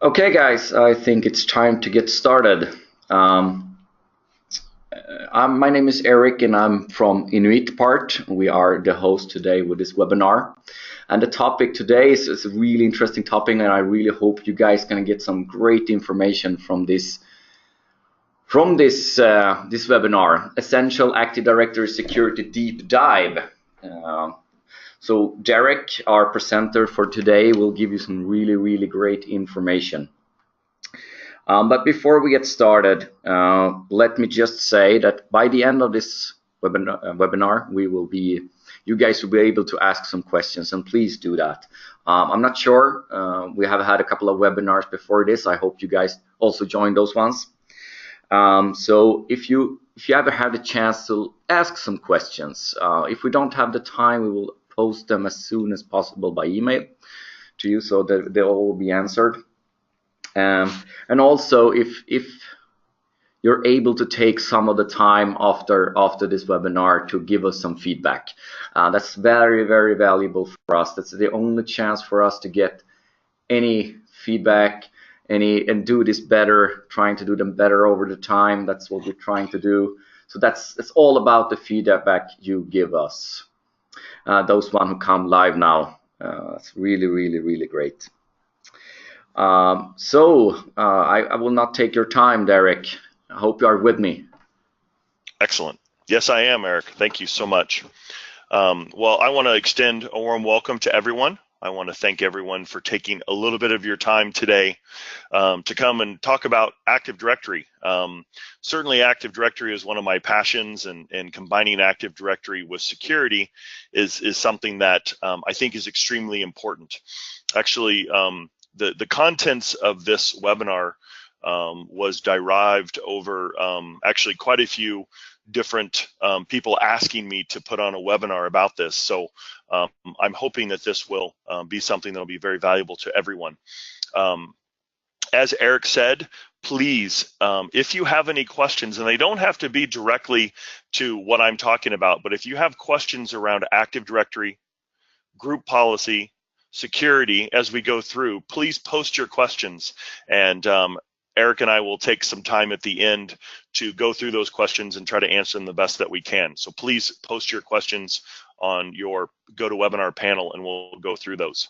Okay, guys, I think it's time to get started. My name is Eric and I'm from Inuit part. We are the host today with this webinar. And the topic today is a really interesting topic, and I really hope you guys can get some great information from this webinar. Essential Active Directory Security Deep Dive. So Derek, our presenter for today, will give you some really great information. But before we get started, let me just say that by the end of this webinar, you guys will be able to ask some questions, and please do that. I'm not sure. We have had a couple of webinars before this. I hope you guys also joined those ones. So if you ever have the chance to ask some questions, if we don't have the time, we will post them as soon as possible by email to you, so that they all will be answered. And also, if you're able to take some of the time after this webinar to give us some feedback, that's very valuable for us. That's the only chance for us to get any feedback, and do this better, trying to do them better over the time. That's what we're trying to do. So it's all about the feedback you give us. Those one who come live now, it's really great. I will not take your time, Derek. I hope you are with me. Excellent. Yes, I am, Eric. Thank you so much. Well, I want to extend a warm welcome to everyone. I want to thank everyone for taking a little bit of your time today to come and talk about Active Directory. Certainly Active Directory is one of my passions, and combining Active Directory with security is something that I think is extremely important. Actually, the contents of this webinar was derived over actually quite a few different people asking me to put on a webinar about this. So I'm hoping that this will be something that will be very valuable to everyone. As Eric said, please, if you have any questions, and they don't have to be directly to what I'm talking about, but if you have questions around Active Directory, group policy, security as we go through, please post your questions, and Eric and I will take some time at the end to go through those questions and try to answer them the best that we can. So please post your questions on your GoToWebinar panel and we'll go through those.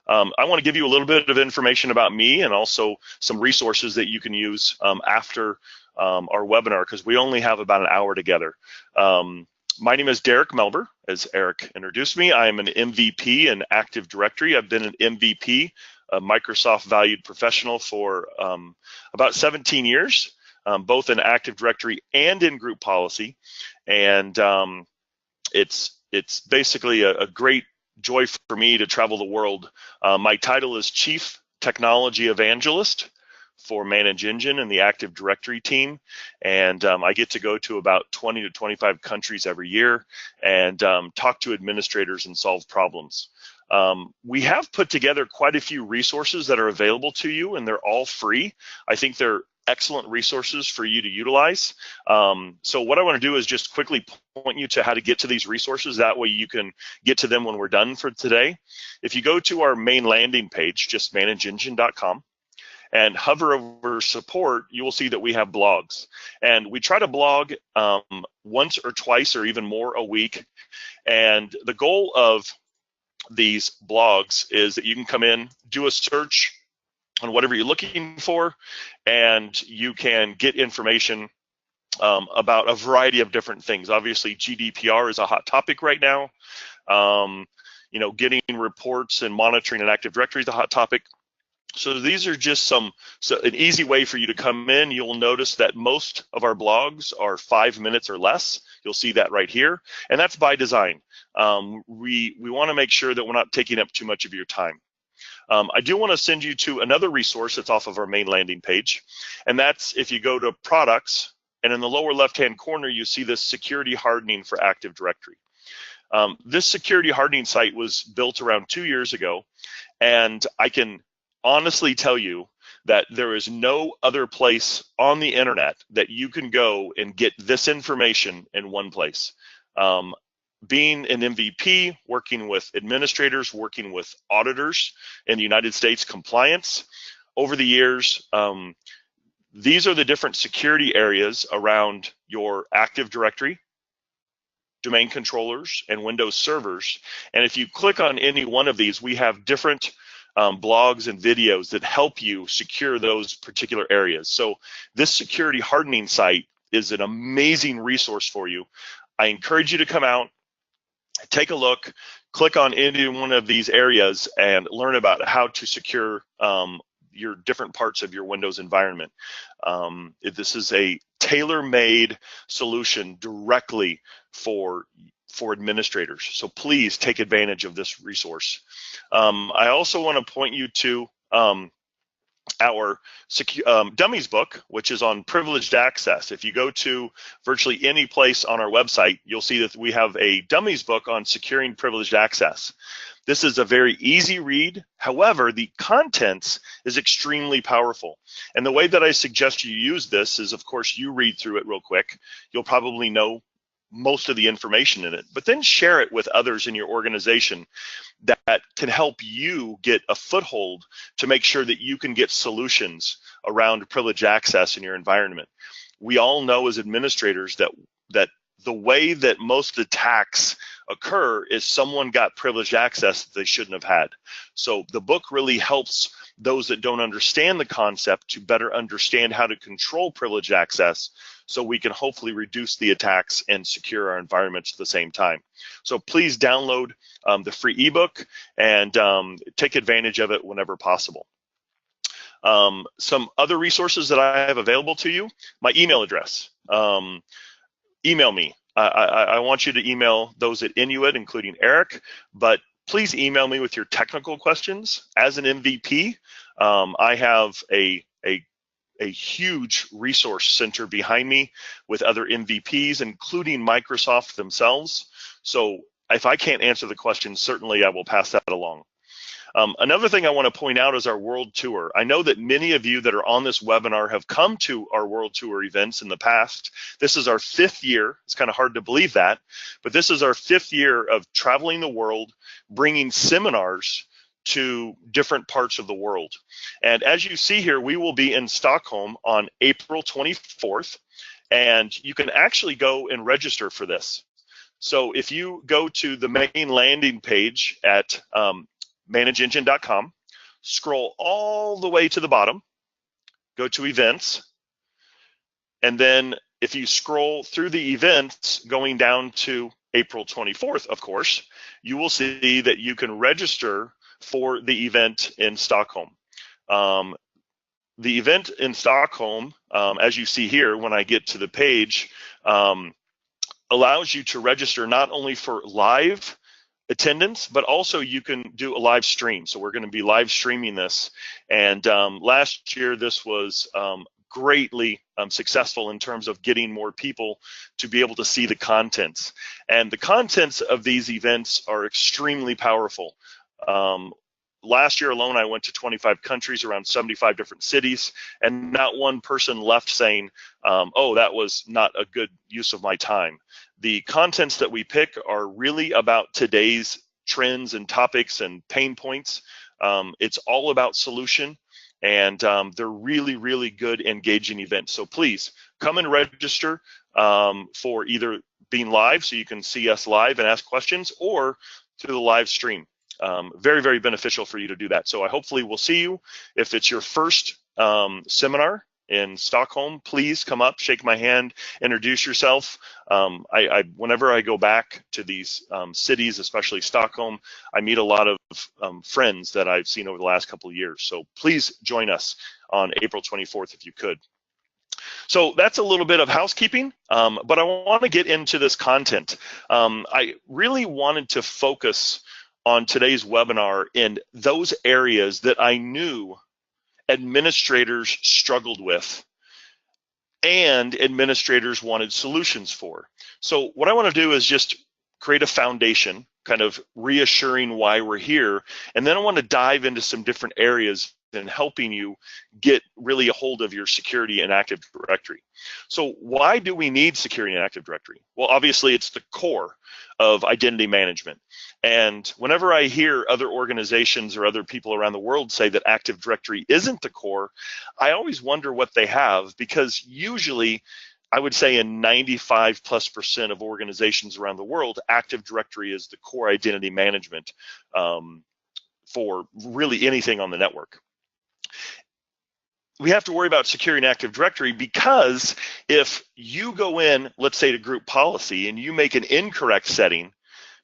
I want to give you a little bit of information about me and also some resources that you can use after our webinar, because we only have about an hour together. My name is Derek Melber, as Eric introduced me. I am an MVP in Active Directory. I've been an MVP, a Microsoft valued professional, for about 17 years, both in Active Directory and in group policy. And it's basically a great joy for me to travel the world. My title is Chief Technology Evangelist for ManageEngine and the Active Directory team, and I get to go to about 20 to 25 countries every year and talk to administrators and solve problems. We have put together quite a few resources that are available to you, and they're all free. I think they're excellent resources for you to utilize. So what I want to do is just quickly point you to how to get to these resources. That way you can get to them when we're done for today. If you go to our main landing page, just manageengine.com, and hover over support, you will see that we have blogs. And we try to blog once or twice or even more a week. And the goal of these blogs is that you can come in, do a search on whatever you're looking for, and you can get information about a variety of different things. Obviously, GDPR is a hot topic right now. You know, getting reports and monitoring an Active Directory is a hot topic. So these are just an easy way for you to come in. You'll notice that most of our blogs are 5 minutes or less. You'll see that right here, and that's by design. We want to make sure that we're not taking up too much of your time. I do want to send you to another resource that's off of our main landing page, and that's if you go to products, and in the lower left-hand corner, you see this security hardening for Active Directory. This security hardening site was built around 2 years ago, and I can honestly tell you that there is no other place on the internet that you can go and get this information in one place. Being an MVP, working with administrators, working with auditors in the United States compliance, over the years, these are the different security areas around your Active Directory, domain controllers, and Windows servers. And if you click on any one of these, we have different blogs and videos that help you secure those particular areas. So this security hardening site is an amazing resource for you. I encourage you to come out, take a look, click on any one of these areas and learn about how to secure your different parts of your Windows environment. This is a tailor-made solution directly for administrators. So please take advantage of this resource. I also want to point you to our dummies book, which is on privileged access. If you go to virtually any place on our website, you'll see that we have a dummies book on securing privileged access. This is a very easy read. However, the contents is extremely powerful. And the way that I suggest you use this is, of course, you read through it real quick. You'll probably know most of the information in it, but then share it with others in your organization that can help you get a foothold to make sure that you can get solutions around privileged access in your environment. We all know as administrators that the way that most attacks occur is someone got privileged access that they shouldn't have had. So the book really helps those that don't understand the concept to better understand how to control privileged access, so we can hopefully reduce the attacks and secure our environments at the same time. So please download the free ebook and take advantage of it whenever possible. Some other resources that I have available to you, my email address. Email me. I want you to email those at Inuit, including Eric, but please email me with your technical questions. As an MVP, I have a huge resource center behind me with other MVPs, including Microsoft themselves. So if I can't answer the question, certainly I will pass that along. Another thing I want to point out is our world tour. I know that many of you that are on this webinar have come to our world tour events in the past. This is our 5th year. It's kind of hard to believe that, but this is our 5th year of traveling the world, bringing seminars to different parts of the world. And as you see here, we will be in Stockholm on April 24th, and you can actually go and register for this. So if you go to the main landing page at manageengine.com, scroll all the way to the bottom, go to events, and then if you scroll through the events going down to April 24th, of course, you will see that you can register for the event in Stockholm. The event in Stockholm, as you see here, when I get to the page, allows you to register not only for live attendance, but also you can do a live stream. So we're going to be live streaming this. And last year, this was greatly successful in terms of getting more people to be able to see the contents. And the contents of these events are extremely powerful. Last year alone, I went to 25 countries, around 75 different cities, and not one person left saying, oh, that was not a good use of my time. The contents that we pick are really about today's trends and topics and pain points. It's all about solution, and they're really, really good, engaging events. So please come and register for either being live, so you can see us live and ask questions, or through the live stream. Very, very beneficial for you to do that. So I hopefully will see you. If it's your first seminar in Stockholm, please come up, shake my hand, introduce yourself. Whenever I go back to these cities, especially Stockholm, I meet a lot of friends that I've seen over the last couple of years. So please join us on April 24th if you could. So that's a little bit of housekeeping, but I want to get into this content. I really wanted to focus on today's webinar in those areas that I knew administrators struggled with and administrators wanted solutions for. So what I want to do is just create a foundation, kind of reassuring why we're here, and then I want to dive into some different areas in helping you get really a hold of your security and Active Directory. So why do we need security and Active Directory? Well, obviously it's the core of identity management. And whenever I hear other organizations or other people around the world say that Active Directory isn't the core, I always wonder what they have, because usually I would say in 95+% of organizations around the world, Active Directory is the core identity management for really anything on the network. We have to worry about securing Active Directory because if you go in, let's say to group policy, and you make an incorrect setting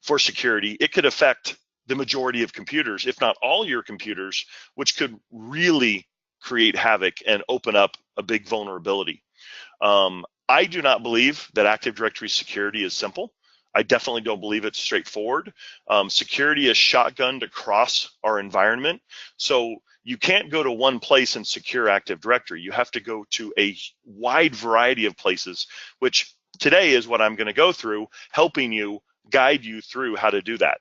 for security, it could affect the majority of computers, if not all your computers, which could really create havoc and open up a big vulnerability. I do not believe that Active Directory security is simple. I definitely don't believe it's straightforward. Security is shotgunned across our environment. So you can't go to one place and secure Active Directory. You have to go to a wide variety of places, which today is what I'm going to go through, helping you, guide you through how to do that.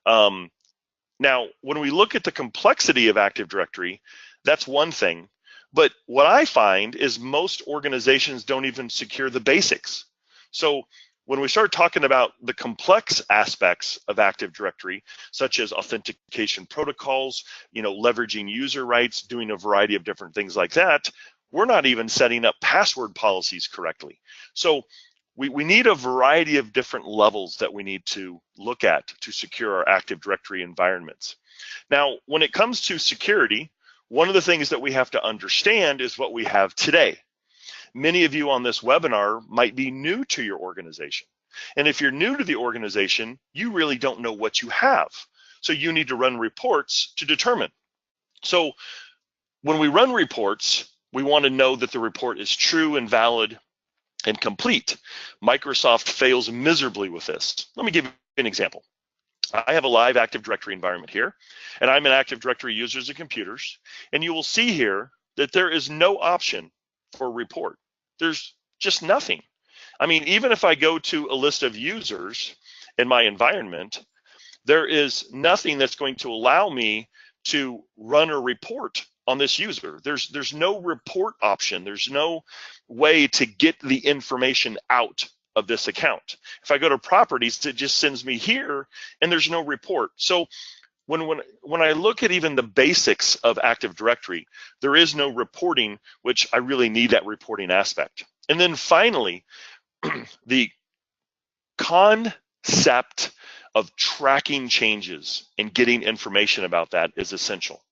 Now, when we look at the complexity of Active Directory, that's one thing. But what I find is most organizations don't even secure the basics. So when we start talking about the complex aspects of Active Directory, such as authentication protocols, leveraging user rights, doing a variety of different things like that, we're not even setting up password policies correctly. So we need a variety of different levels that we need to look at to secure our Active Directory environments. Now, when it comes to security, one of the things that we have to understand is what we have today. Many of you on this webinar might be new to your organization. And if you're new to the organization, you really don't know what you have. So you need to run reports to determine. So when we run reports, we want to know that the report is true and valid and complete. Microsoft fails miserably with this. Let me give you an example. I have a live Active Directory environment here, and I'm an Active Directory users and computers, and you will see here that there is no option for report. There's just nothing. I mean, even if I go to a list of users in my environment, there is nothing that's going to allow me to run a report on this user. There's no report option. There's no way to get the information out of this account. If I go to properties, it just sends me here and there's no report. So when I look at even the basics of Active Directory, there is no reporting, which I really need that reporting aspect. And then finally, the concept of tracking changes and getting information about that is essential.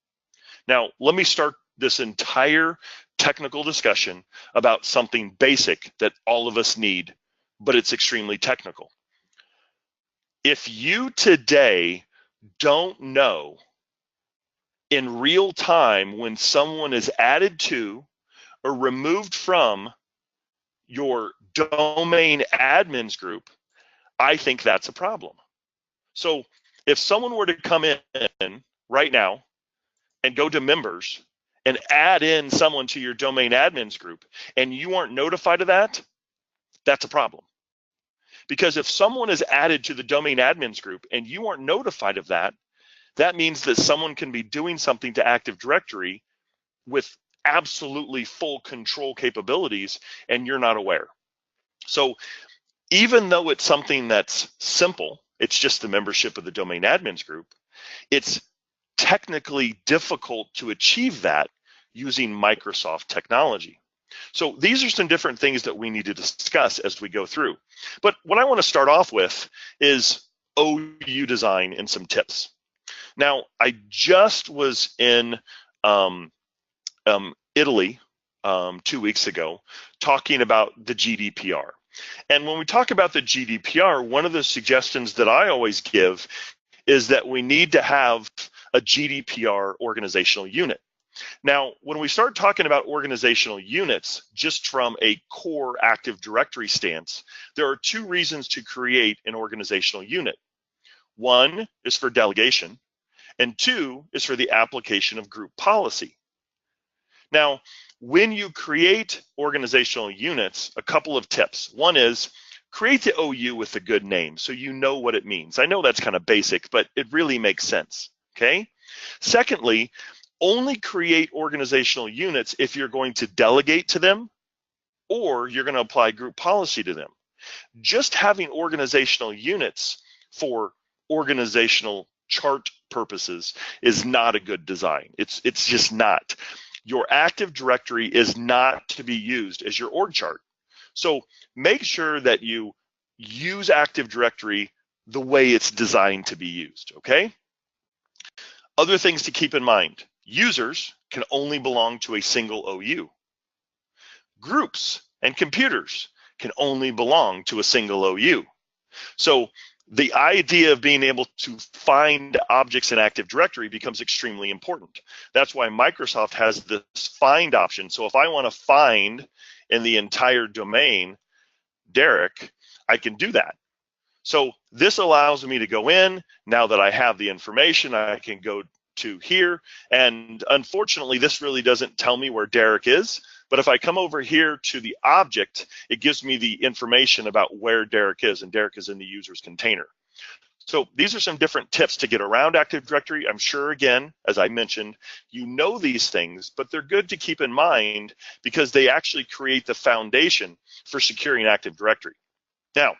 Now, let me start this entire technical discussion about something basic that all of us need, but it's extremely technical. If you today don't know in real time when someone is added to or removed from your domain admins group, I think that's a problem. So if someone were to come in right now and go to members and add in someone to your domain admins group and you aren't notified of that, that's a problem. Because if someone is added to the domain admins group and you aren't notified of that, that means that someone can be doing something to Active Directory with absolutely full control capabilities and you're not aware. So even though it's something that's simple, it's just the membership of the domain admins group, it's technically difficult to achieve that using Microsoft technology. So these are some different things that we need to discuss as we go through. But what I want to start off with is OU design and some tips. Now, I just was in Italy 2 weeks ago talking about the GDPR. And when we talk about the GDPR, one of the suggestions that I always give is that we need to have a GDPR organizational unit. Now, when we start talking about organizational units, just from a core Active Directory stance, there are two reasons to create an organizational unit. One is for delegation, and two is for the application of group policy. Now, when you create organizational units, a couple of tips. One is create the OU with a good name so you know what it means. I know that's kind of basic, but it really makes sense, okay? Secondly, only create organizational units if you're going to delegate to them or you're going to apply group policy to them. Just having organizational units for organizational chart purposes is not a good design. It's just not. Your Active Directory is not to be used as your org chart. So make sure that you use Active Directory the way it's designed to be used, okay? Other things to keep in mind. Users can only belong to a single OU. Groups and computers can only belong to a single OU. So the idea of being able to find objects in Active Directory becomes extremely important. That's why Microsoft has this find option. So if I want to find in the entire domain, Derek, I can do that. So this allows me to go in. Now that I have the information, I can go to here. And unfortunately, this really doesn't tell me where Derek is. But if I come over here to the object, it gives me the information about where Derek is, and Derek is in the user's container. So these are some different tips to get around Active Directory. I'm sure, again, as I mentioned, you know these things, but they're good to keep in mind because they actually create the foundation for securing Active Directory. Now,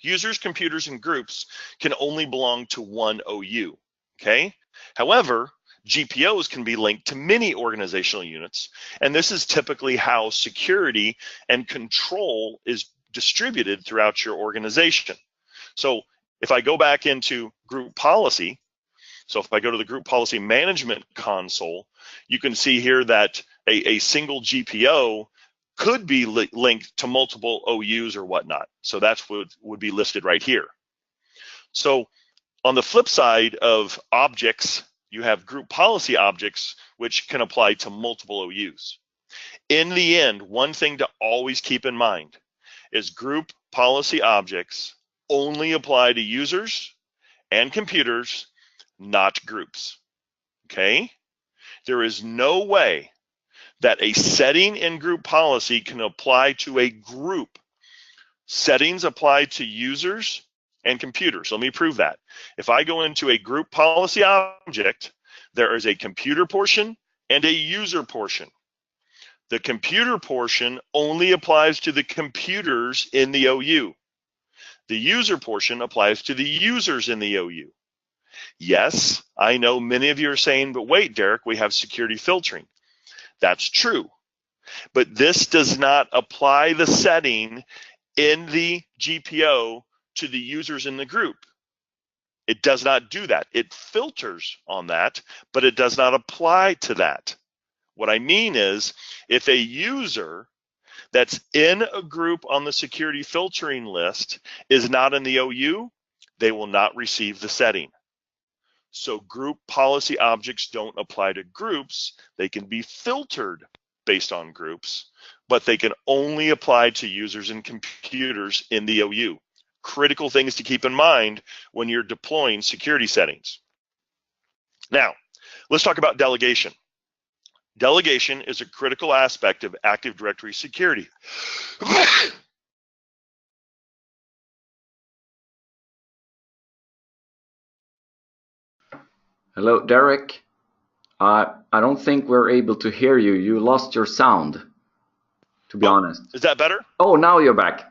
users, computers, and groups can only belong to one OU, okay? However, GPOs can be linked to many organizational units, and this is typically how security and control is distributed throughout your organization. So if I go back into group policy, so if I go to the group policy management console, you can see here that a single GPO could be linked to multiple OUs or whatnot. So that's what would be listed right here. So on the flip side of objects, you have group policy objects, which can apply to multiple OUs. In the end, one thing to always keep in mind is group policy objects only apply to users and computers, not groups, okay? There is no way that a setting in group policy can apply to a group. Settings apply to users and computers. Let me prove that. If I go into a group policy object, there is a computer portion and a user portion. The computer portion only applies to the computers in the OU. The user portion applies to the users in the OU. Yes, I know many of you are saying, but wait, Derek, we have security filtering. That's true, but this does not apply the setting in the GPO to the users in the group. It does not do that. It filters on that, but it does not apply to that. What I mean is, if a user that's in a group on the security filtering list is not in the OU, they will not receive the setting. So group policy objects don't apply to groups. They can be filtered based on groups, but they can only apply to users and computers in the OU. Critical things to keep in mind when you're deploying security settings. Now, let's talk about delegation. Delegation is a critical aspect of Active Directory security. Hello, Derek. I don't think we're able to hear you. You lost your sound, to be honest. Is that better? Oh, now you're back.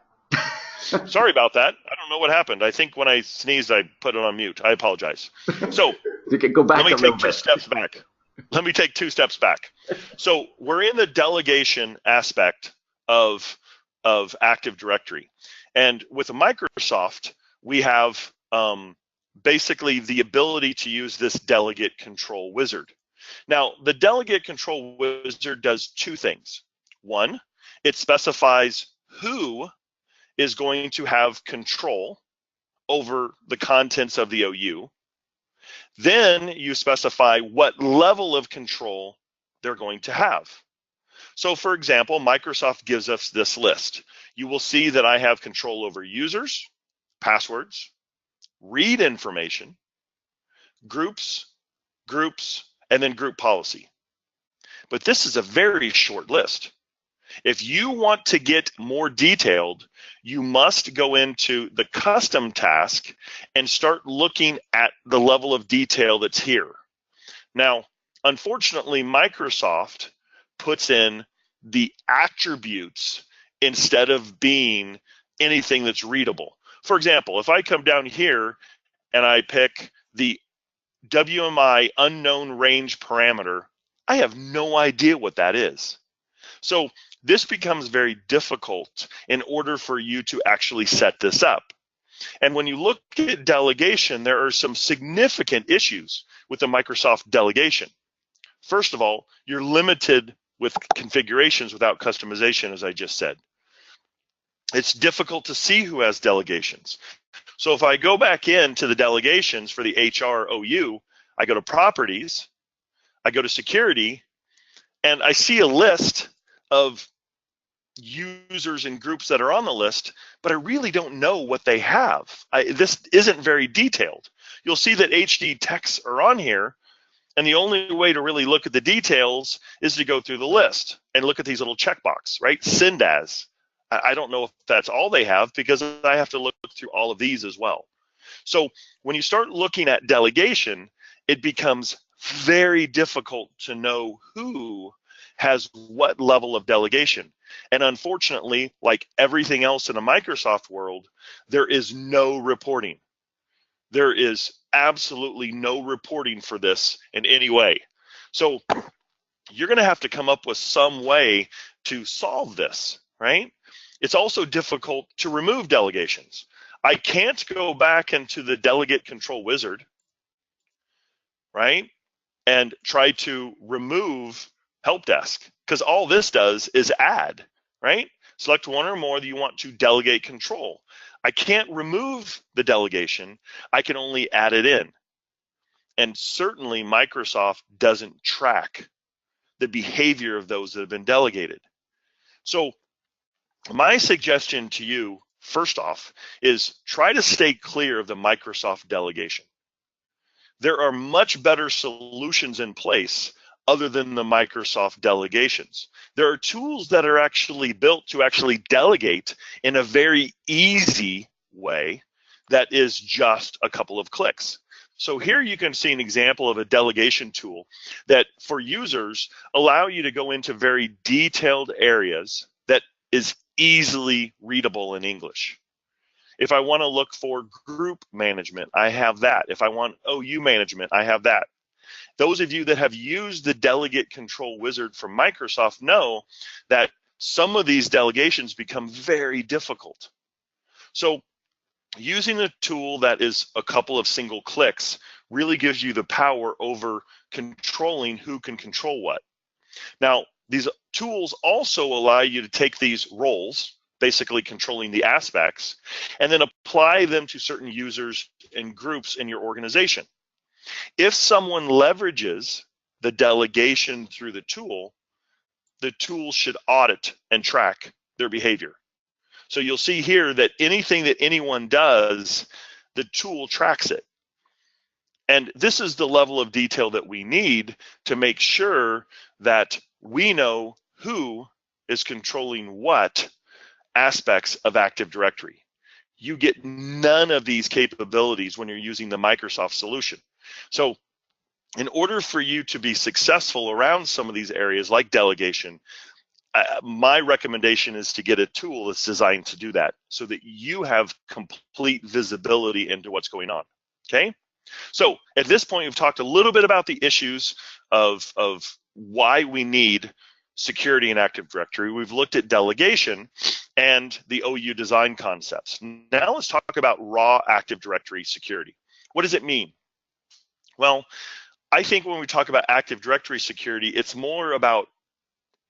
Sorry about that. I don't know what happened. I think when I sneezed, I put it on mute. I apologize. So you can go back let me a little take two bit. steps back. Let me take 2 steps back. So we're in the delegation aspect of Active Directory. And with Microsoft, we have basically the ability to use this delegate control wizard. Now, the delegate control wizard does 2 things. One, it specifies who is going to have control over the contents of the OU. Then you specify what level of control they're going to have. So for example, Microsoft gives us this list. You will see that I have control over users, passwords, read information, groups, and then group policy. But this is a very short list. If you want to get more detailed, you must go into the custom task and start looking at the level of detail that's here. Now, Unfortunately, Microsoft puts in the attributes instead of being anything that's readable. For example, if I come down here and I pick the WMI unknown range parameter, I have no idea what that is. So this becomes very difficult in order for you to actually set this up. And when you look at delegation, there are some significant issues with the Microsoft delegation. First of all, you're limited with configurations without customization, as I just said. It's difficult to see who has delegations. So if I go back into the delegations for the HR OU, I go to properties, I go to security, and I see a list of users and groups that are on the list, but I really don't know what they have. This isn't very detailed. You'll see that HD texts are on here, and the only way to really look at the details is to go through the list and look at these little checkbox, right? Send as. I don't know if that's all they have, because I have to look through all of these as well. So when you start looking at delegation, it becomes very difficult to know who has what level of delegation. And unfortunately, like everything else in a Microsoft world, there is no reporting. There is absolutely no reporting for this in any way. So you're going to have to come up with some way to solve this, right? It's also difficult to remove delegations. I can't go back into the delegate control wizard, right, and try to remove help desk, because all this does is add, right? Select one or more that you want to delegate control. I can't remove the delegation. I can only add it in. And certainly Microsoft doesn't track the behavior of those that have been delegated. So my suggestion to you, first off, is try to stay clear of the Microsoft delegation. There are much better solutions in place other than the Microsoft delegations. There are tools that are actually built to actually delegate in a very easy way that is just a couple of clicks. So here you can see an example of a delegation tool that for users allow you to go into very detailed areas that is easily readable in English. If I want to look for group management, I have that. If I want OU management, I have that. Those of you that have used the delegate control wizard from Microsoft know that some of these delegations become very difficult. So using a tool that is a couple of single clicks really gives you the power over controlling who can control what. Now, these tools also allow you to take these roles, basically controlling the aspects, and then apply them to certain users and groups in your organization. If someone leverages the delegation through the tool should audit and track their behavior. So you'll see here that anything that anyone does, the tool tracks it. And this is the level of detail that we need to make sure that we know who is controlling what aspects of Active Directory. You get none of these capabilities when you're using the Microsoft solution. So in order for you to be successful around some of these areas like delegation, my recommendation is to get a tool that's designed to do that so that you have complete visibility into what's going on, okay? So at this point, we've talked a little bit about the issues of why we need security in Active Directory. We've looked at delegation and the OU design concepts. Now let's talk about raw Active Directory security. What does it mean? Well, I think when we talk about Active Directory security, it's more about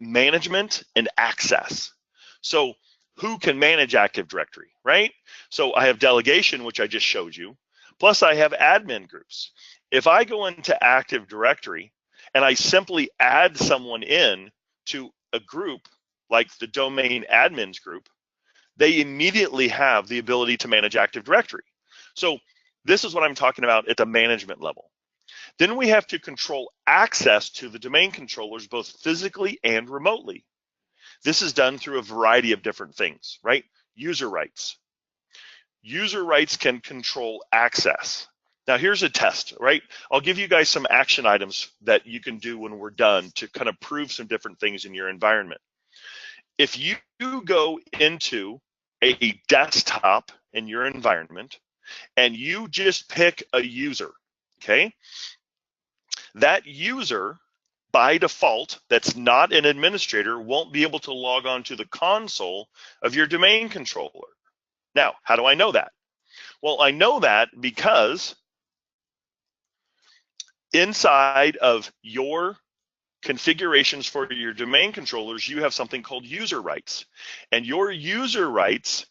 management and access. So who can manage Active Directory, right? So I have delegation, which I just showed you, plus I have admin groups. If I go into Active Directory and I simply add someone in to a group like the domain admins group, they immediately have the ability to manage Active Directory. So this is what I'm talking about at the management level. Then we have to control access to the domain controllers, both physically and remotely. This is done through a variety of different things, right? User rights. User rights can control access. Now here's a test, right? I'll give you guys some action items that you can do when we're done to kind of prove some different things in your environment. If you go into a desktop in your environment and you just pick a user, okay? That user, by default, that's not an administrator, won't be able to log on to the console of your domain controller. Now, how do I know that? Well, I know that because inside of your configurations for your domain controllers, you have something called user rights. And your user rights,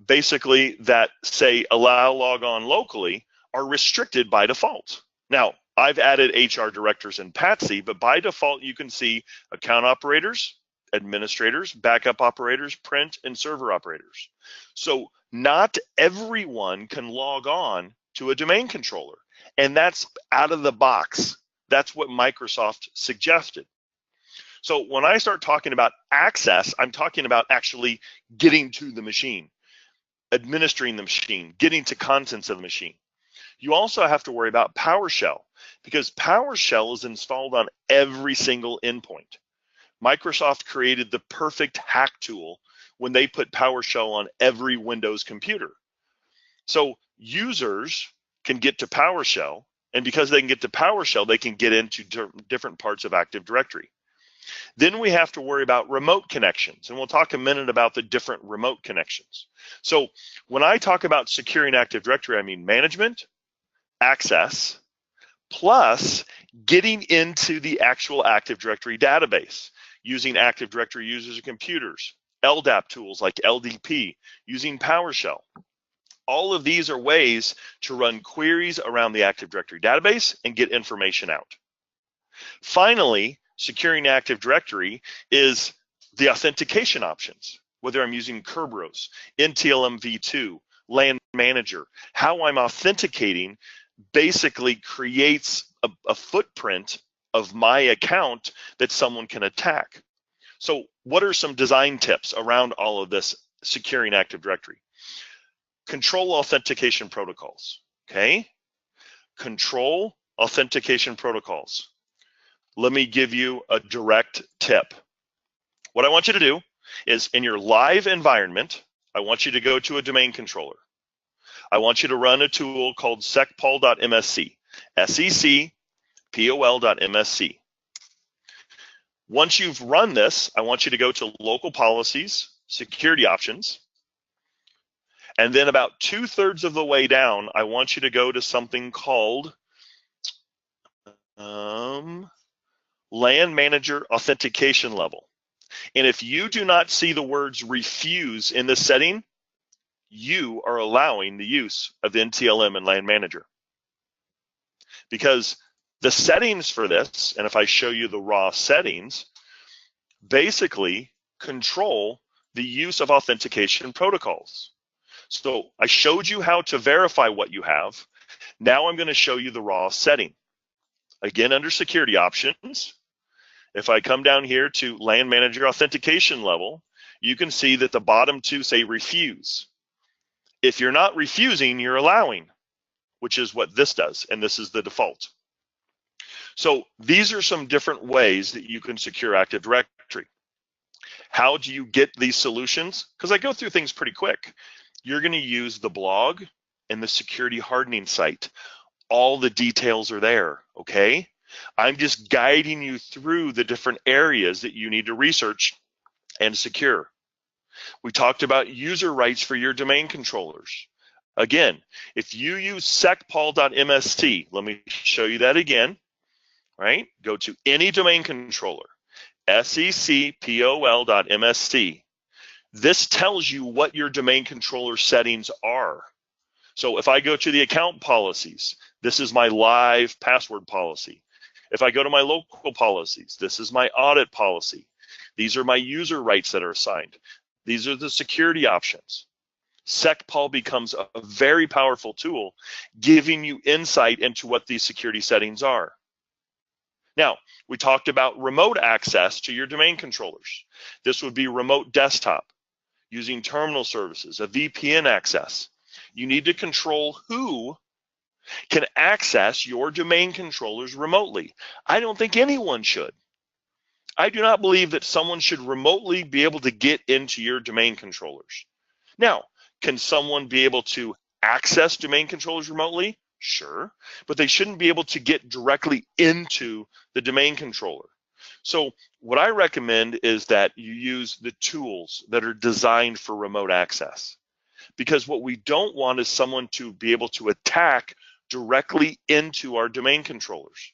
basically that say allow log on locally, are restricted by default. Now, I've added HR directors in Patsy, but by default, you can see account operators, administrators, backup operators, print, and server operators. So not everyone can log on to a domain controller, and that's out of the box. That's what Microsoft suggested. So when I start talking about access, I'm talking about actually getting to the machine, administering the machine, getting to contents of the machine. You also have to worry about PowerShell, because PowerShell is installed on every single endpoint. Microsoft created the perfect hack tool when they put PowerShell on every Windows computer. So users can get to PowerShell, and because they can get to PowerShell, they can get into different parts of Active Directory. Then we have to worry about remote connections, and we'll talk a minute about the different remote connections. So when I talk about securing Active Directory, I mean management, access, plus getting into the actual Active Directory database, using Active Directory users and computers, LDAP tools like LDP, using PowerShell. All of these are ways to run queries around the Active Directory database and get information out. Finally, securing Active Directory is the authentication options, whether I'm using Kerberos, NTLM v2, LAN Manager. How I'm authenticating basically creates a footprint of my account that someone can attack. So what are some design tips around all of this securing Active Directory? Control authentication protocols, okay? Control authentication protocols. Let me give you a direct tip. What I want you to do is in your live environment, I want you to go to a domain controller. I want you to run a tool called secpol.msc, secpol.msc. Once you've run this, I want you to go to local policies, security options, and then about 2/3 of the way down, I want you to go to something called LAN Manager Authentication Level. And if you do not see the words refuse in this setting, you are allowing the use of NTLM and LAN Manager. Because the settings for this, and if I show you the raw settings, basically control the use of authentication protocols. So I showed you how to verify what you have. Now I'm going to show you the raw setting. Again, under security options, if I come down here to LAN Manager Authentication Level, you can see that the bottom two say refuse. If you're not refusing, you're allowing, which is what this does, and this is the default. So these are some different ways that you can secure Active Directory. How do you get these solutions? Because I go through things pretty quick. You're going to use the blog and the security hardening site. All the details are there, okay? I'm just guiding you through the different areas that you need to research and secure. We talked about user rights for your domain controllers. Again, if you use secpol.mst, let me show you that again, right? Go to any domain controller, secpol.mst. This tells you what your domain controller settings are. So if I go to the account policies, this is my live password policy. If I go to my local policies, this is my audit policy. These are my user rights that are assigned. These are the security options. SecPol becomes a very powerful tool, giving you insight into what these security settings are. Now, we talked about remote access to your domain controllers. This would be remote desktop, using terminal services, a VPN access. You need to control who can access your domain controllers remotely. I don't think anyone should. I do not believe that someone should remotely be able to get into your domain controllers. Now, can someone be able to access domain controllers remotely? Sure, but they shouldn't be able to get directly into the domain controller. So what I recommend is that you use the tools that are designed for remote access, because what we don't want is someone to be able to attack directly into our domain controllers.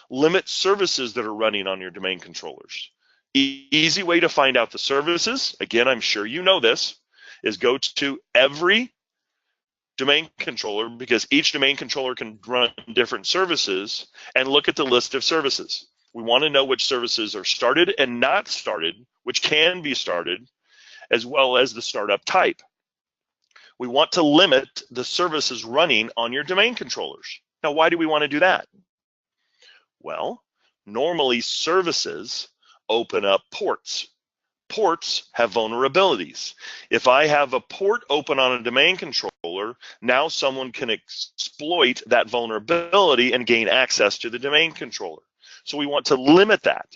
Limit services that are running on your domain controllers. Easy way to find out the services, again, I'm sure you know this, is go to every domain controller, because each domain controller can run different services, and look at the list of services. We want to know which services are started and not started, which can be started, as well as the startup type. We want to limit the services running on your domain controllers. Now, why do we want to do that? Well, normally services open up ports. Ports have vulnerabilities. If I have a port open on a domain controller, now someone can exploit that vulnerability and gain access to the domain controller. So we want to limit that.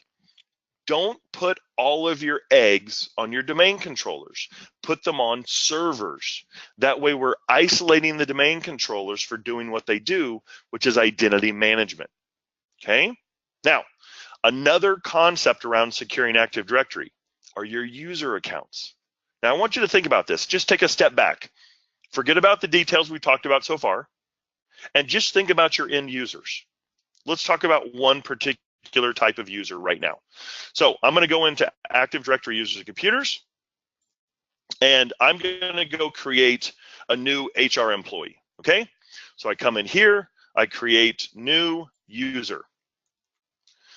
Don't put all of your eggs on your domain controllers. Put them on servers. That way we're isolating the domain controllers for doing what they do, which is identity management. Okay? Now, another concept around securing Active Directory are your user accounts. Now, I want you to think about this. Just take a step back. Forget about the details we talked about so far, and just think about your end users. Let's talk about one particular type of user right now. So I'm going to go into Active Directory users and computers, and I'm going to go create a new HR employee. Okay? So I come in here, I create new user.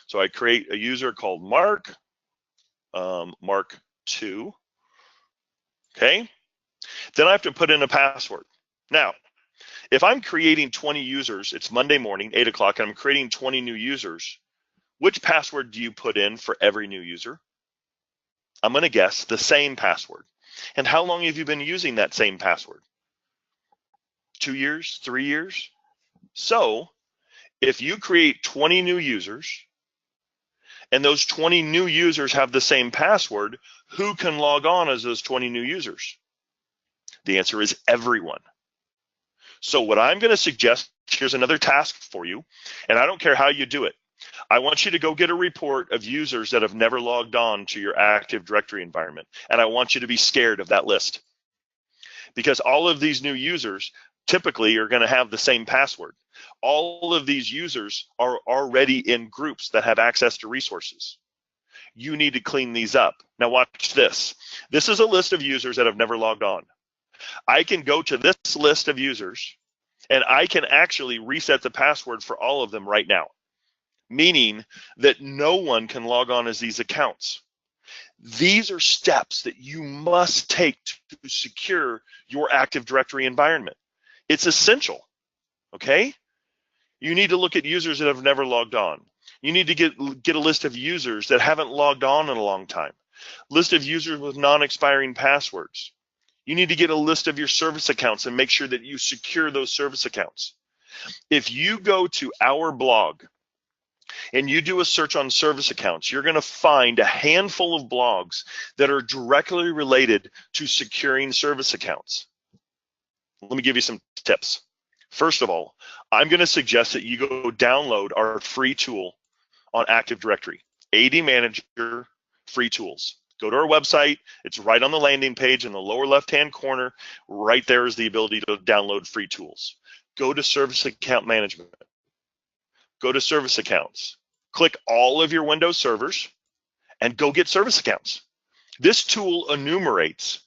So I create a user called Mark, Mark 2. Okay? Then I have to put in a password. Now, if I'm creating 20 users, it's Monday morning, 8 o'clock, and I'm creating 20 new users, which password do you put in for every new user? I'm going to guess the same password. And how long have you been using that same password? 2 years? 3 years? So if you create 20 new users, and those 20 new users have the same password, who can log on as those 20 new users? The answer is everyone. So what I'm going to suggest, here's another task for you, and I don't care how you do it. I want you to go get a report of users that have never logged on to your Active Directory environment, and I want you to be scared of that list, because all of these new users typically are going to have the same password. All of these users are already in groups that have access to resources. You need to clean these up. Now watch this. This is a list of users that have never logged on. I can go to this list of users and I can actually reset the password for all of them right now, meaning that no one can log on as these accounts. These are steps that you must take to secure your Active Directory environment. It's essential, okay? You need to look at users that have never logged on. You need to get a list of users that haven't logged on in a long time. List of users with non-expiring passwords. You need to get a list of your service accounts and make sure that you secure those service accounts. If you go to our blog and you do a search on service accounts, you're going to find a handful of blogs that are directly related to securing service accounts. Let me give you some tips. First of all, I'm going to suggest that you go download our free tool on Active Directory, AD Manager Free Tools. Go to our website. It's right on the landing page in the lower left-hand corner. Right there is the ability to download free tools. Go to Service Account Management. Go to Service Accounts. Click all of your Windows servers and go get service accounts. This tool enumerates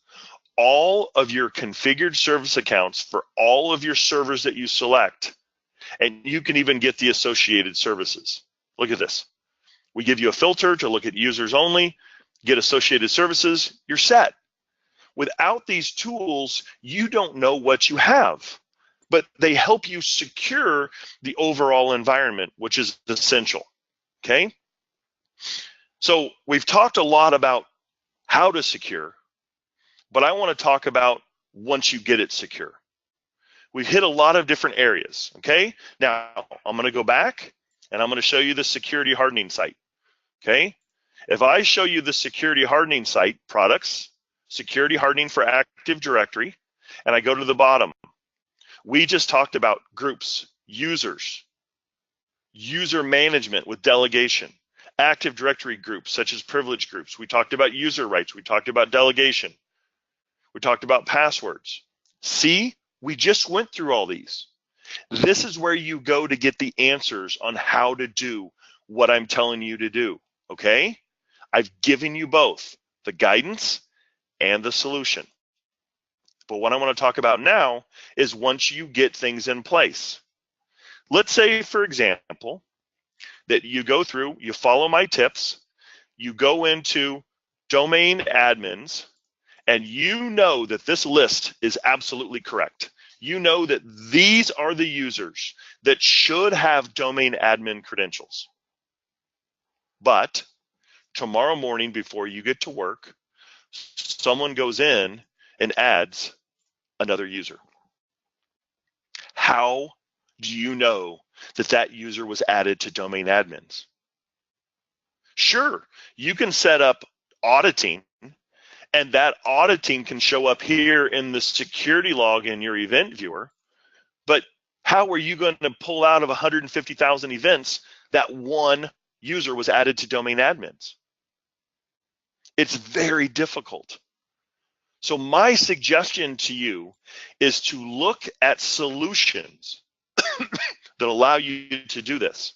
all of your configured service accounts for all of your servers that you select, and you can even get the associated services. Look at this. We give you a filter to look at users only, get associated services, you're set. Without these tools, you don't know what you have, but they help you secure the overall environment, which is essential, okay? So we've talked a lot about how to secure, but I want to talk about once you get it secure. We've hit a lot of different areas, okay? Now, I'm gonna go back and I'm gonna show you the security hardening site, okay? If I show you the security hardening site, products, security hardening for Active Directory, and I go to the bottom, we just talked about groups, users, user management with delegation, Active Directory groups such as privilege groups. We talked about user rights. We talked about delegation. We talked about passwords. See, we just went through all these. This is where you go to get the answers on how to do what I'm telling you to do, okay? I've given you both the guidance and the solution. But what I want to talk about now is once you get things in place. Let's say, for example, that you go through, you follow my tips, you go into domain admins, and you know that this list is absolutely correct. You know that these are the users that should have domain admin credentials. But tomorrow morning before you get to work, someone goes in and adds another user. How do you know that that user was added to domain admins? Sure, you can set up auditing, and that auditing can show up here in the security log in your event viewer, but how are you going to pull out of 150,000 events that one user was added to domain admins? It's very difficult. So my suggestion to you is to look at solutions that allow you to do this.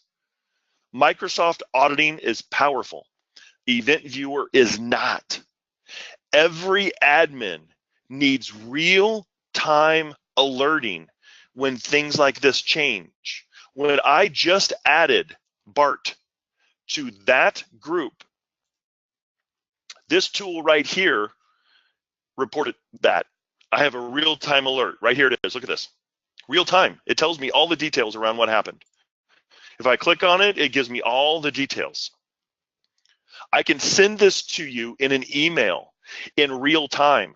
Microsoft auditing is powerful. Event viewer is not. Every admin needs real-time alerting when things like this change. When I just added Bart to that group, this tool right here reported that. I have a real-time alert. Right here it is. Look at this. Real time. It tells me all the details around what happened. If I click on it, it gives me all the details. I can send this to you in an email in real time.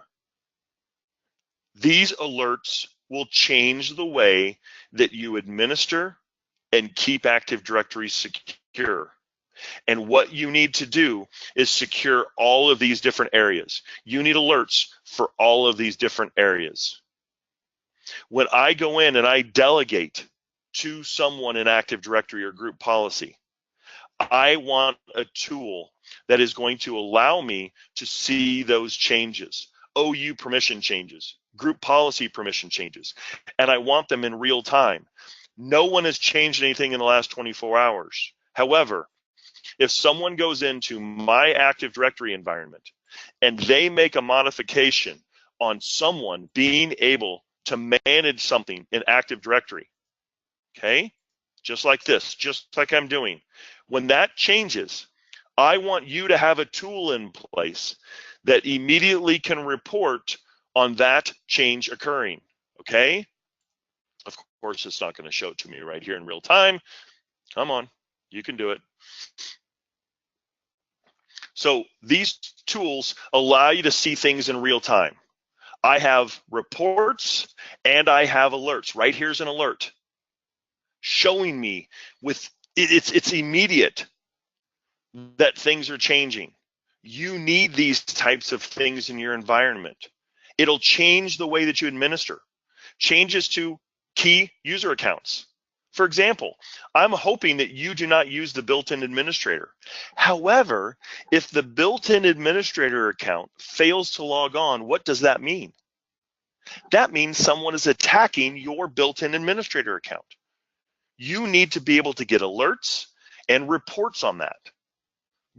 These alerts will change the way that you administer and keep Active Directory secure. And what you need to do is secure all of these different areas. You need alerts for all of these different areas. When I go in and I delegate to someone in Active Directory or group policy, I want a tool that is going to allow me to see those changes, OU permission changes, group policy permission changes, and I want them in real time. No one has changed anything in the last 24 hours. However, if someone goes into my Active Directory environment and they make a modification on someone being able to manage something in Active Directory, okay, just like this, just like I'm doing, when that changes, I want you to have a tool in place that immediately can report on that change occurring, okay? Of course, it's not going to show it to me right here in real time. Come on, you can do it. So these tools allow you to see things in real time. I have reports and I have alerts. Right here's an alert showing me with it's immediate that things are changing. You need these types of things in your environment. It'll change the way that you administer. Changes to key user accounts. For example, I'm hoping that you do not use the built-in administrator. However, if the built-in administrator account fails to log on, what does that mean? That means someone is attacking your built-in administrator account. You need to be able to get alerts and reports on that.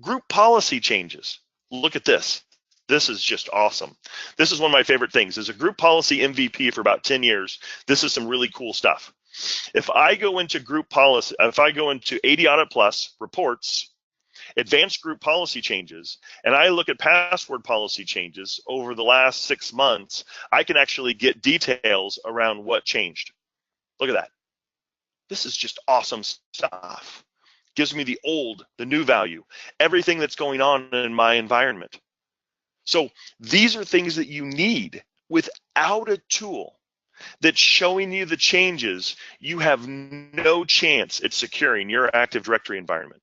Group policy changes. Look at this. This is just awesome. This is one of my favorite things. As a group policy MVP for about 10 years, this is some really cool stuff. If I go into group policy, if I go into AD Audit Plus, reports, advanced group policy changes, and I look at password policy changes over the last 6 months, I can actually get details around what changed. Look at that. This is just awesome stuff. Gives me the old, the new value, everything that's going on in my environment. So these are things that you need. Without a tool that's showing you the changes, you have no chance at securing your Active Directory environment.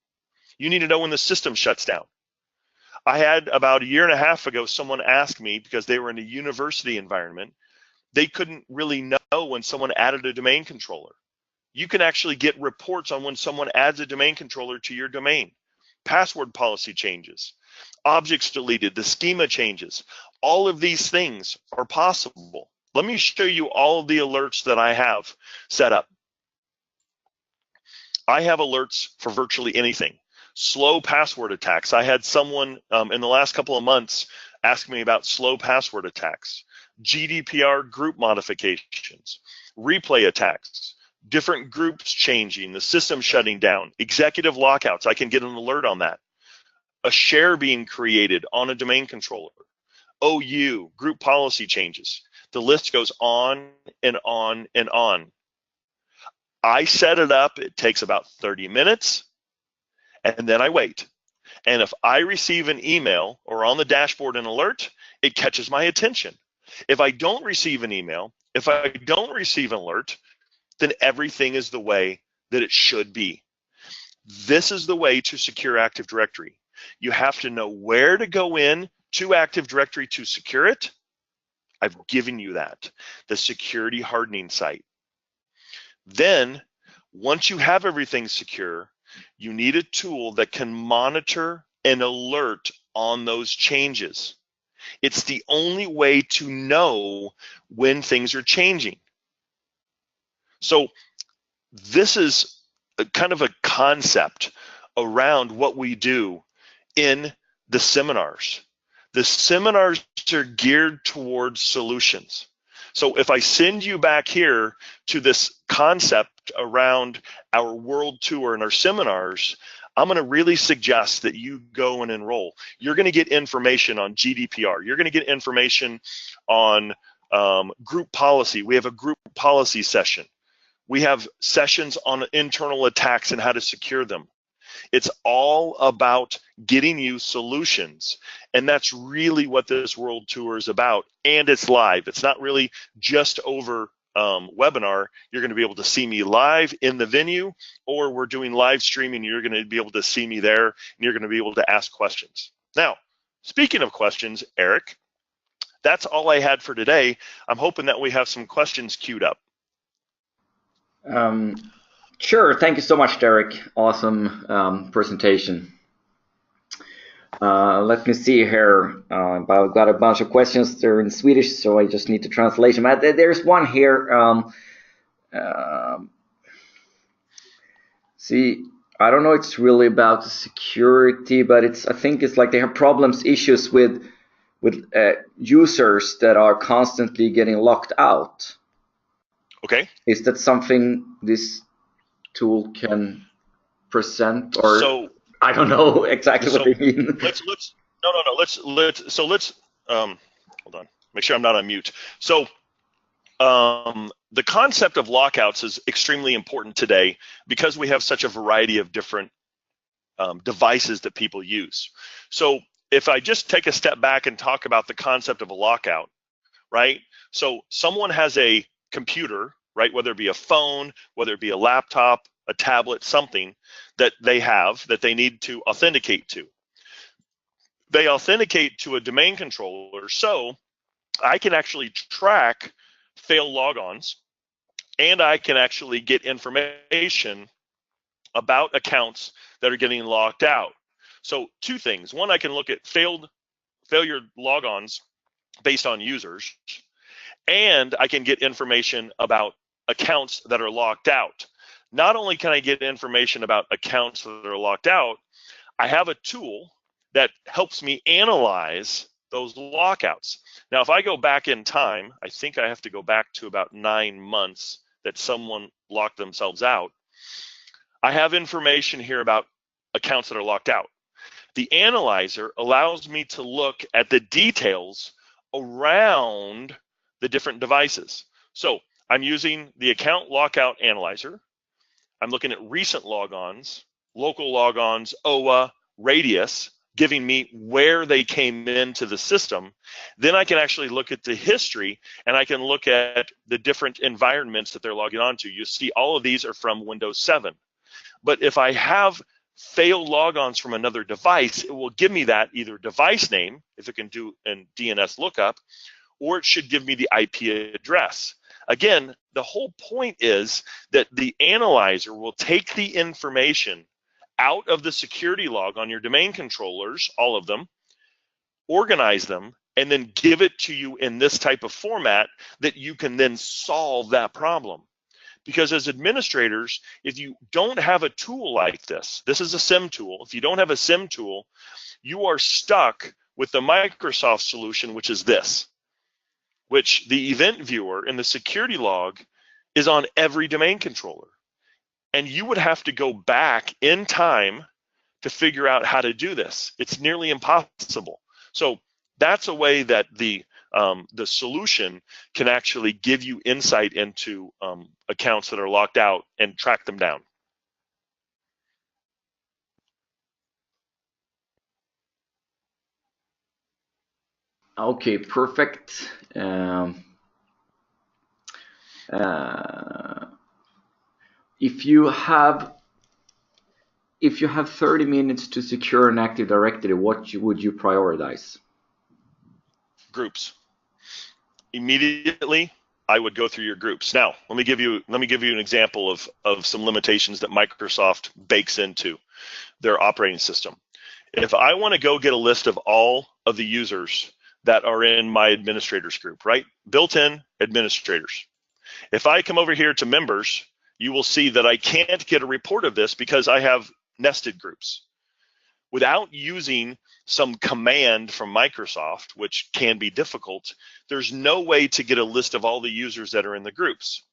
You need to know when the system shuts down. I had about a year and a half ago, someone asked me, because they were in a university environment, they couldn't really know when someone added a domain controller. You can actually get reports on when someone adds a domain controller to your domain. Password policy changes, objects deleted, the schema changes. All of these things are possible. Let me show you all of the alerts that I have set up. I have alerts for virtually anything. Slow password attacks. I had someone in the last couple of months ask me about slow password attacks, GDPR group modifications, replay attacks, different groups changing, the system shutting down, executive lockouts. I can get an alert on that. A share being created on a domain controller. OU, group policy changes. The list goes on and on and on. I set it up. It takes about 30 minutes, and then I wait. And if I receive an email or on the dashboard an alert, it catches my attention. If I don't receive an email, if I don't receive an alert, then everything is the way that it should be. This is the way to secure Active Directory. You have to know where to go in to Active Directory to secure it. I've given you that, the security hardening site. Then, once you have everything secure, you need a tool that can monitor and alert on those changes. It's the only way to know when things are changing. So this is kind of a concept around what we do in the seminars. The seminars are geared towards solutions. So if I send you back here to this concept around our world tour and our seminars, I'm going to really suggest that you go and enroll. You're going to get information on GDPR. You're going to get information on group policy. We have a group policy session. We have sessions on internal attacks and how to secure them. It's all about getting you solutions. And that's really what this world tour is about. And it's live. It's not really just over webinar. You're going to be able to see me live in the venue, or we're doing live streaming. You're going to be able to see me there, and you're going to be able to ask questions. Now, speaking of questions, Eric, that's all I had for today. I'm hoping that we have some questions queued up. Sure. Thank you so much, Derek. Awesome presentation. Let me see here. I've got a bunch of questions. They're in Swedish, so I just need to translate them. There's one here. See, I don't know. It's really about security, but I think it's like they have issues with users that are constantly getting locked out. Okay. Is that something this tool can present, or so, I don't know exactly what they mean. Let's hold on. Make sure I'm not on mute. So the concept of lockouts is extremely important today because we have such a variety of different devices that people use. So if I just take a step back and talk about the concept of a lockout, right? So someone has a computer, right? Whether it be a phone, whether it be a laptop, a tablet, something that they have that they need to authenticate to. They authenticate to a domain controller, so I can actually track failed logons, and I can actually get information about accounts that are getting locked out. So two things. One, I can look at failure logons based on users, and I can get information about accounts that are locked out. Not only can I get information about accounts that are locked out, I have a tool that helps me analyze those lockouts. Now, if I go back in time, I think I have to go back to about 9 months that someone locked themselves out. I have information here about accounts that are locked out. The analyzer allows me to look at the details around the different devices. So I'm using the account lockout analyzer. I'm looking at recent logons, local logons, OA, radius. giving me where they came into the system, then I can actually look at the history and I can look at the different environments that they're logging onto. You see all of these are from Windows 7. But if I have failed logons from another device, it will give me that either device name, if it can do a DNS lookup, or it should give me the IP address. Again, the whole point is that the analyzer will take the information out of the security log on your domain controllers, all of them, organize them, and then give it to you in this type of format that you can then solve that problem. Because as administrators, if you don't have a tool like this is a SIM tool. If you don't have a SIM tool, you are stuck with the Microsoft solution, which is this, which the event viewer in the security log is on every domain controller. And you would have to go back in time to figure out how to do this. It's nearly impossible. So that's a way that the solution can actually give you insight into accounts that are locked out and track them down. Okay, perfect. If you have 30 minutes to secure an Active Directory, what would you prioritize? Groups. Immediately, I would go through your groups. Now, let me give you an example of some limitations that Microsoft bakes into their operating system. If I want to go get a list of all of the users that are in my administrators group, right? Built-in administrators. If I come over here to members, you will see that I can't get a report of this because I have nested groups. Without using some command from Microsoft, which can be difficult, there's no way to get a list of all the users that are in the groups.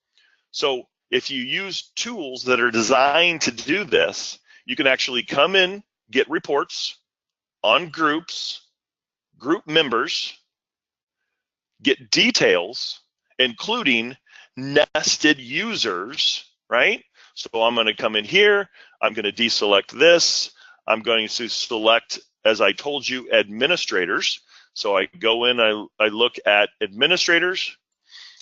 So if you use tools that are designed to do this, you can actually come in, get reports on groups, group members, get details, including nested users, right? So I'm going to come in here, I'm going to deselect this, I'm going to select, as I told you, administrators. So I go in, I look at administrators,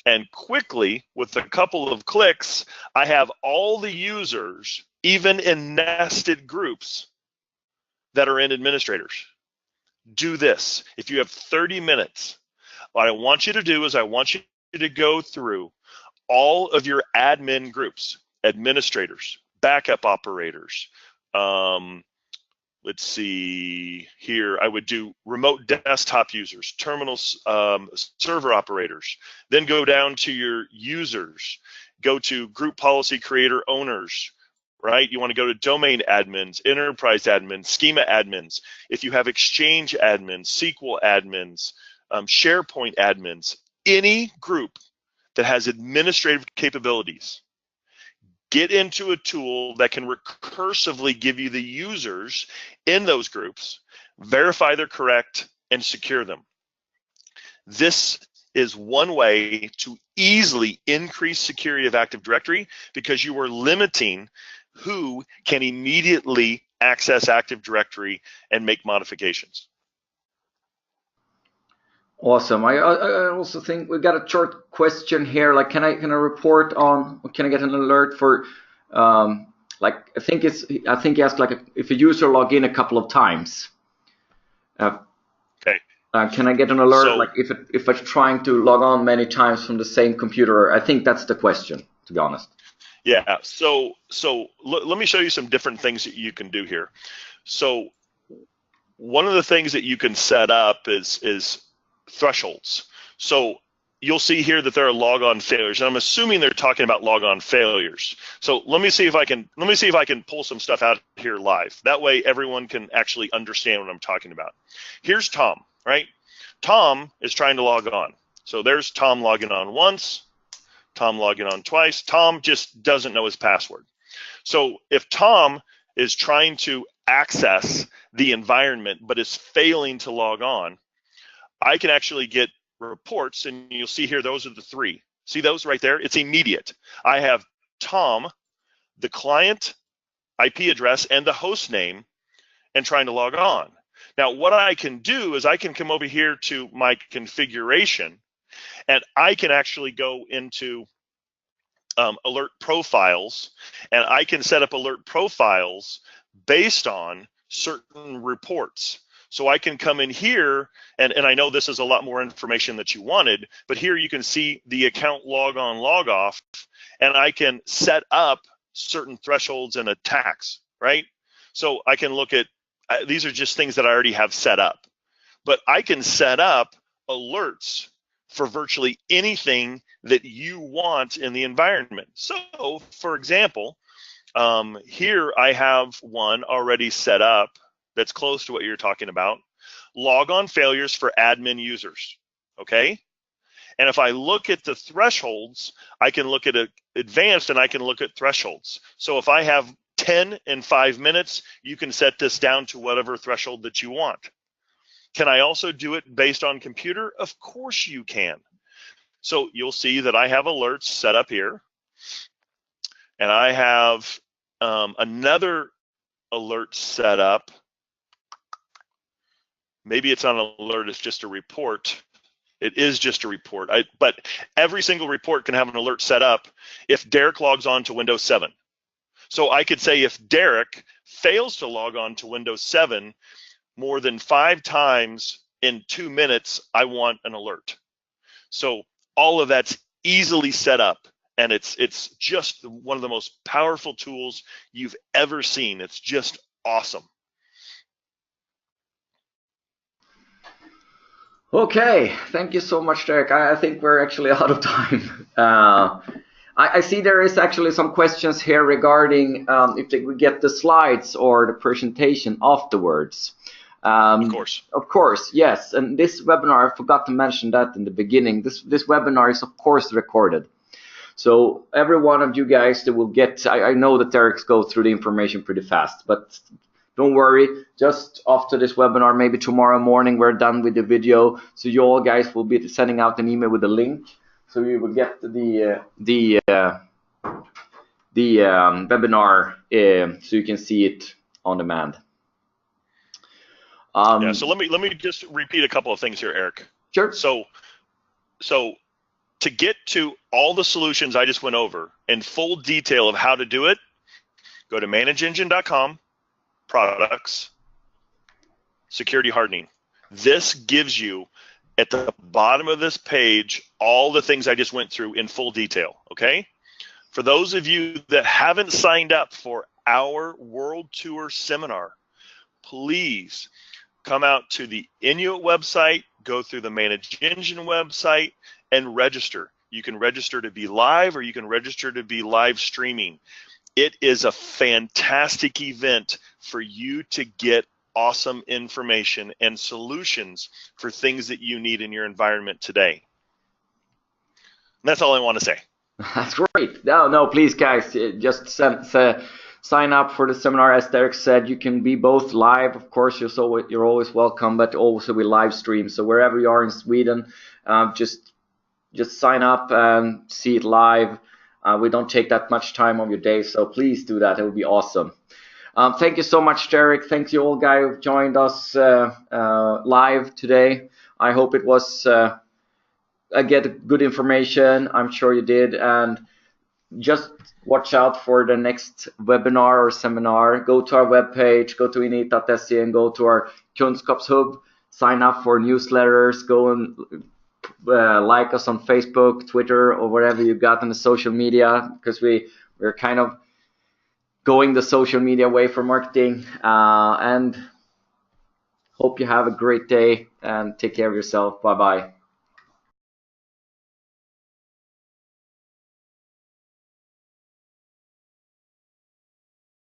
and quickly, with a couple of clicks, I have all the users, even in nested groups, that are in administrators. Do this. If you have 30 minutes, what I want you to do is I want you to go through all of your admin groups, administrators, backup operators. Let's see here. I would do remote desktop users, terminals, server operators. Then go down to your users. Go to group policy creator owners, right? You want to go to domain admins, enterprise admins, schema admins. If you have Exchange admins, SQL admins, SharePoint admins, any group that has administrative capabilities, get into a tool that can recursively give you the users in those groups, verify they're correct, and secure them. This is one way to easily increase security of Active Directory because you are limiting who can immediately access Active Directory and make modifications. Awesome. I also think we got a short question here. Like, can I report on? Can I get an alert for? Like, I think he asked like if a user log in a couple of times. Okay. Can I get an alert like if I'm trying to log on many times from the same computer? I think that's the question, to be honest. Yeah. So let me show you some different things that you can do here. So one of the things that you can set up is thresholds. So you'll see here that there are logon failures, and I'm assuming they're talking about logon failures. So let me see if I can pull some stuff out here live. That way everyone can actually understand what I'm talking about. Here's Tom, right? Tom is trying to log on. So there's Tom logging on once, Tom logging on twice. Tom just doesn't know his password. So if Tom is trying to access the environment but is failing to log on, I can actually get reports, and you'll see here, those are the three. See those right there? It's immediate. I have Tom, the client IP address, and the host name, and trying to log on. Now, what I can do is I can come over here to my configuration, and I can actually go into alert profiles, and I can set up alert profiles based on certain reports. So I can come in here, and I know this is a lot more information that you wanted, but here you can see the account log on, log off, and I can set up certain thresholds and attacks, right? So I can look at, these are just things that I already have set up, but I can set up alerts for virtually anything that you want in the environment. So for example, here I have one already set up that's close to what you're talking about. Log on failures for admin users, okay? And if I look at the thresholds, I can look at advanced and I can look at thresholds. So if I have 10 in 5 minutes, you can set this down to whatever threshold that you want. Can I also do it based on computer? Of course you can. So you'll see that I have alerts set up here, and I have another alert set up. Maybe it's not an alert, it's just a report. It is just a report, but every single report can have an alert set up if Derek logs on to Windows 7. So I could say if Derek fails to log on to Windows 7 more than 5 times in 2 minutes, I want an alert. So all of that's easily set up, and it's just one of the most powerful tools you've ever seen. It's just awesome. Okay, thank you so much, Derek. I think we're actually out of time. I see there is actually some questions here regarding if we get the slides or the presentation afterwards. Of course. Of course, yes. And this webinar, I forgot to mention that in the beginning. This webinar is of course recorded. So every one of you guys that will get, I know that Derek's go through the information pretty fast, but don't worry, just after this webinar, maybe tomorrow morning, we're done with the video. So you all guys will be sending out an email with a link. So you will get the webinar so you can see it on demand. Yeah, so let me just repeat a couple of things here, Eric. Sure. So to get to all the solutions I just went over in full detail of how to do it, go to manageengine.com, products, security hardening. This gives you at the bottom of this page all the things I just went through in full detail, okay? For those of you that haven't signed up for our World Tour seminar, please come out to the Inuit website, go through the Manage Engine website, and register. You can register to be live, or you can register to be live streaming. It is a fantastic event for you to get awesome information and solutions for things that you need in your environment today. And that's all I want to say. That's great. No, please, guys, just sign up for the seminar. As Derek said, you can be both live, of course, you're always welcome, but also we live stream. So wherever you are in Sweden, just sign up and see it live. We don't take that much time of your day, so please do that. It would be awesome. Thank you so much, Derek. Thanks you all guys who joined us live today. I hope it was get good information. I'm sure you did. And just watch out for the next webinar or seminar. Go to our webpage, go to init.se and go to our Kunskapshub. Sign up for newsletters. Go and like us on Facebook, Twitter, or whatever you got on the social media, because we're kind of going the social media way for marketing. And hope you have a great day and take care of yourself. Bye-bye.